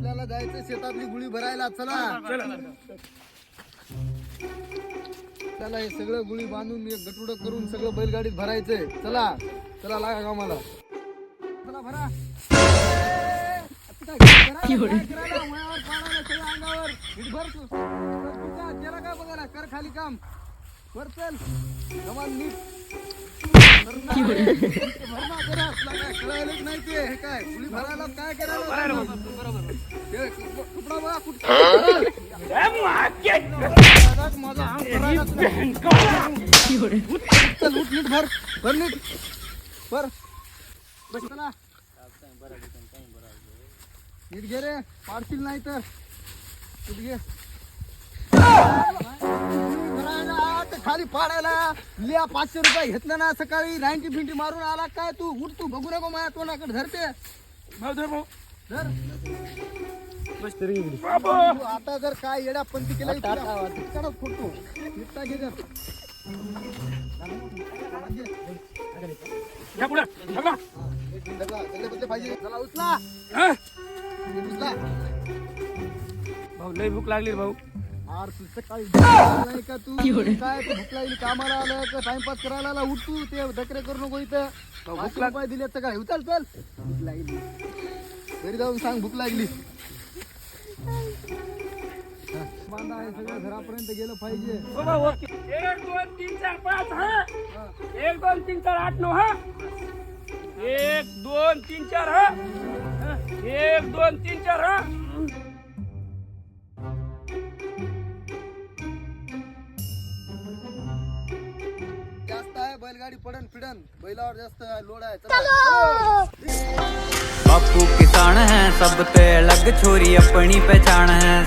आपल्याला जायचं शेतातली गुळी भरायला. चला चला हे सगळं गुळी बांधून एक गटुडं करून सगळं बैलगाडीत भरायचंय. चला चला लागा कामाला. चला भरा. काय बघा कर खाली काम वर चल कमान नीट कळायलाच नाही ते हे काय गुळी भरायला काय करायला तुकडा बघा कुठं माझा अंग चल उठ नीट भर भर नीट भर बस चला नीट घे रे पाडशील नाही तर नीट घे खाली पाडायला लिया 500 रुपये घेतलं ना सकाळी 90 फिंटी मारून आला काय तू उठ तू बघू नको माझ्या तोंडाकडे धरते धर बस तरी आता जर काय येडा पंती केला फोटो निघता घे पाहिजे चला उचला उचला भाऊ लय भूक लागली भाऊ. अरे तू सकाळी नाही का तू काय तू भूक लागली कामाला आलं का टाइमपास करायला आला उठ तू ते दकरे करू नको इथं. भूक रुपये दिले तर काय उचल चल भूक लागली घरी जाऊन सांग भूक लागली. बांधा आहे सगळं घरापर्यंत गेलं पाहिजे. 1 2 3 4 5 हा 1 2 3 4 8 9 हा 1 2 3 4 हा 1 2 3 4 हा. जास्त आहे बैलगाडी पडन फिडन बैलावर जास्त लोड आहे. बापू किसान है सब ते अलग छोरी अपनी पहचान है.